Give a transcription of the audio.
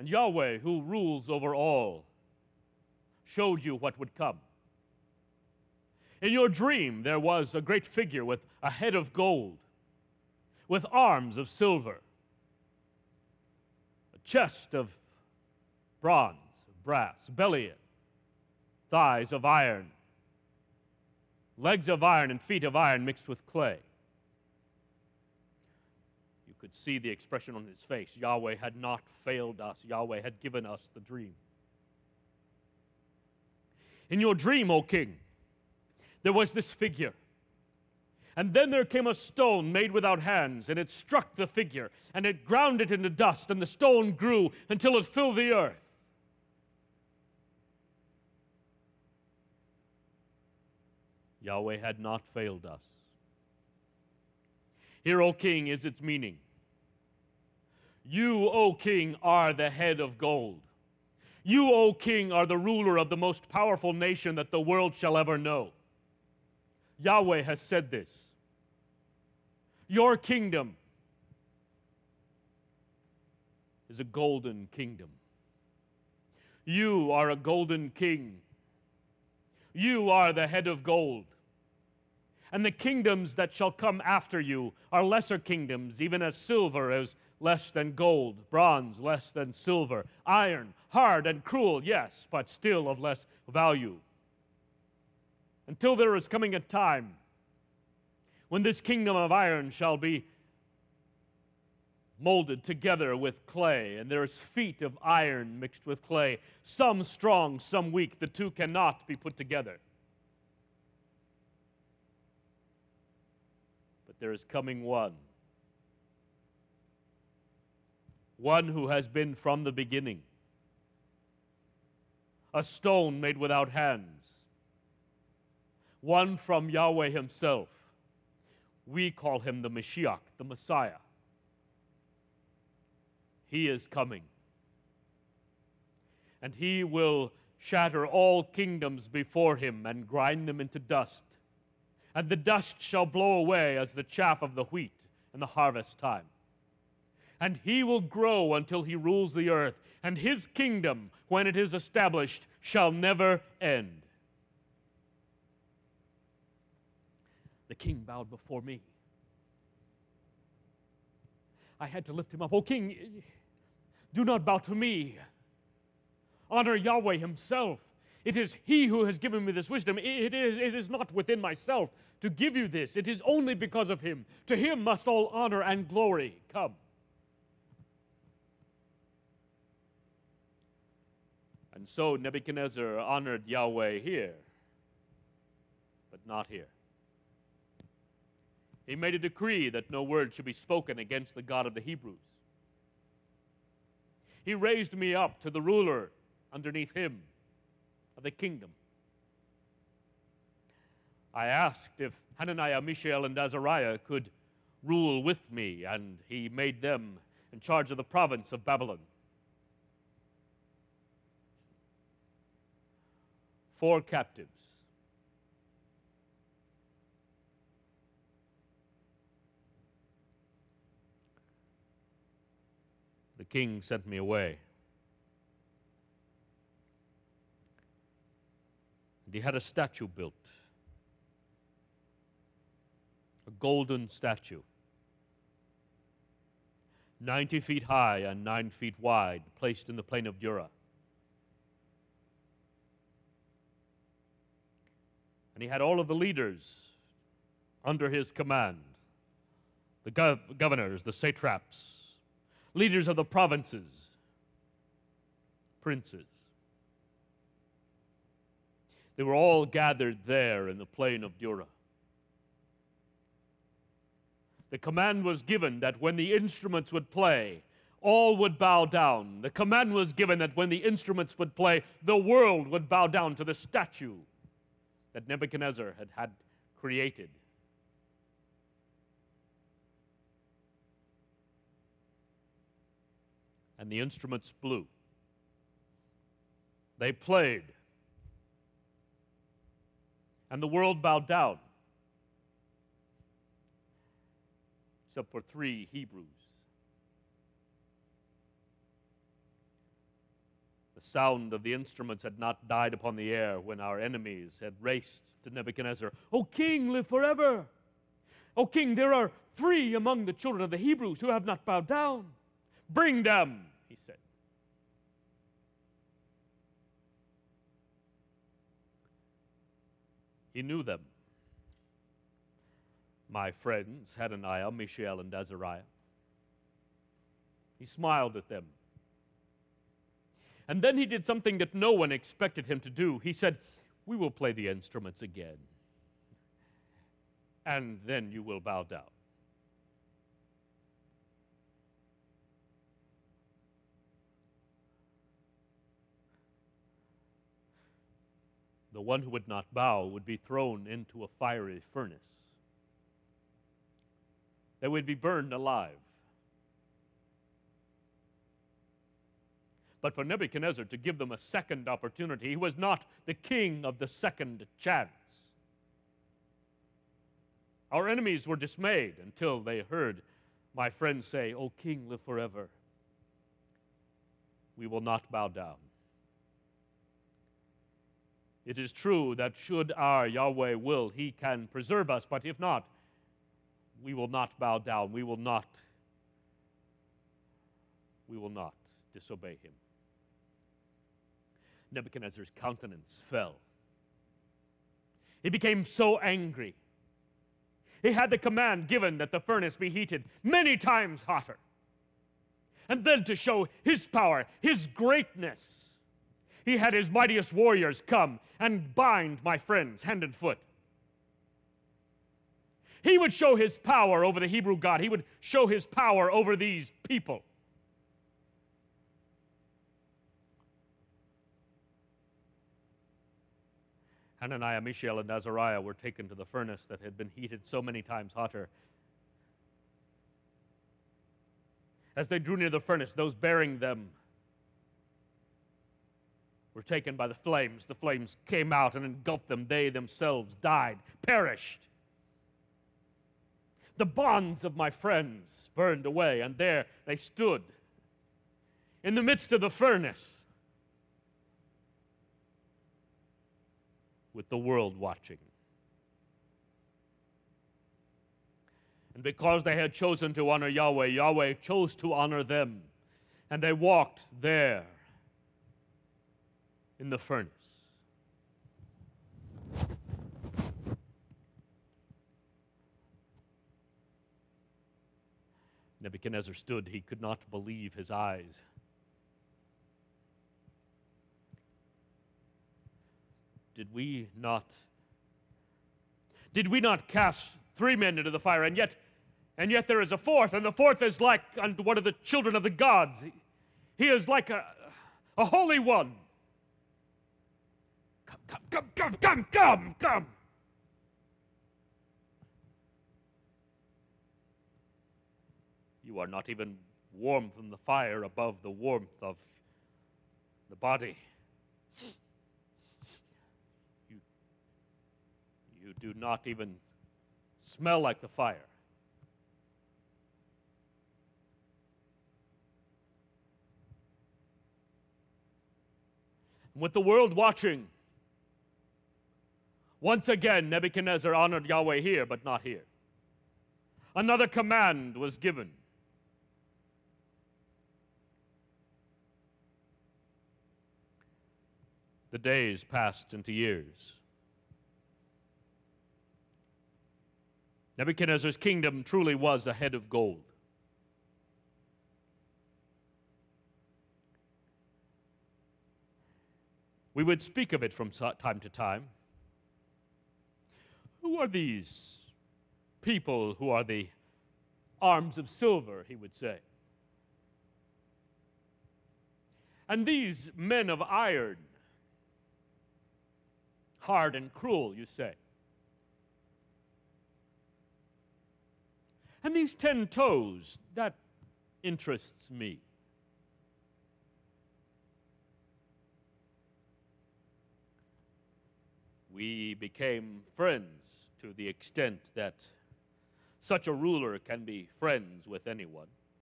And Yahweh, who rules over all, showed you what would come. In your dream, there was a great figure with a head of gold, with arms of silver, a chest of bronze, brass, belly, thighs of iron, legs of iron and feet of iron mixed with clay. You could see the expression on his face. Yahweh had not failed us. Yahweh had given us the dream. In your dream, O king, there was this figure. And then there came a stone made without hands, and it struck the figure, and it ground it into dust, and the stone grew until it filled the earth. Yahweh had not failed us. Here, O king, is its meaning. You, O king, are the head of gold. You, O king, are the ruler of the most powerful nation that the world shall ever know. Yahweh has said this. Your kingdom is a golden kingdom. You are a golden king. You are the head of gold. And the kingdoms that shall come after you are lesser kingdoms, even as silver is less than gold, bronze less than silver, iron, hard and cruel, yes, but still of less value. Until there is coming a time when this kingdom of iron shall be molded together with clay, and there is feet of iron mixed with clay, some strong, some weak. The two cannot be put together. But there is coming one who has been from the beginning, a stone made without hands, one from Yahweh himself. We call him the Mashiach, the Messiah. He is coming. And he will shatter all kingdoms before him and grind them into dust. And the dust shall blow away as the chaff of the wheat in the harvest time. And he will grow until he rules the earth, and his kingdom, when it is established, shall never end. The king bowed before me. I had to lift him up. O king, do not bow to me. Honor Yahweh himself. It is he who has given me this wisdom. It is not within myself to give you this. It is only because of him. To him must all honor and glory come. And so Nebuchadnezzar honored Yahweh here, but not here. He made a decree that no word should be spoken against the God of the Hebrews. He raised me up to the ruler underneath him of the kingdom. I asked if Hananiah, Mishael, and Azariah could rule with me, and he made them in charge of the province of Babylon. 4 captives. The king sent me away. And he had a statue built, a golden statue, 90 feet high and 9 feet wide, placed in the plain of Dura. And he had all of the leaders under his command, the governors, the satraps, leaders of the provinces, princes. They were all gathered there in the plain of Dura. The command was given that when the instruments would play, all would bow down. The command was given that when the instruments would play, the world would bow down to the statue that Nebuchadnezzar had created. And the instruments blew. They played. And the world bowed down. Except for 3 Hebrews. The sound of the instruments had not died upon the air when our enemies had raced to Nebuchadnezzar. "O king, live forever! O king, there are 3 among the children of the Hebrews who have not bowed down. Bring them," he said. He knew them. My friends, Hananiah, Mishael, and Azariah. He smiled at them. And then he did something that no one expected him to do. He said, "We will play the instruments again, and then you will bow down." The one who would not bow would be thrown into a fiery furnace. They would be burned alive. But for Nebuchadnezzar to give them a second opportunity, he was not the king of the second chance. Our enemies were dismayed until they heard my friend say, "O king, live forever. We will not bow down." It is true that should our Yahweh will, he can preserve us, but if not, we will not bow down. We will not disobey him. Nebuchadnezzar's countenance fell. He became so angry. He had the command given that the furnace be heated many times hotter. And then to show his power, his greatness, he had his mightiest warriors come and bind my friends hand and foot. He would show his power over the Hebrew God. He would show his power over these people. Hananiah, Mishael, and Azariah were taken to the furnace that had been heated so many times hotter. As they drew near the furnace, those bearing them were taken by the flames. The flames came out and engulfed them. They themselves died, perished. The bonds of my friends burned away, and there they stood in the midst of the furnace, with the world watching. And because they had chosen to honor Yahweh, Yahweh chose to honor them. And they walked there in the furnace. Nebuchadnezzar stood. He could not believe his eyes. Did we not cast 3 men into the fire, and yet there is a fourth, and the fourth is like unto one of the children of the gods. He is like a holy one. Come. You are not even warm from the fire above the warmth of the body. You do not even smell like the fire. With the world watching, once again Nebuchadnezzar honored Yahweh here, but not here. Another command was given. The days passed into years. Nebuchadnezzar's kingdom truly was a head of gold. We would speak of it from time to time. Who are these people who are the arms of silver, he would say? And these men of iron, hard and cruel, you say? And these 10 toes, that interests me. We became friends to the extent that such a ruler can be friends with anyone.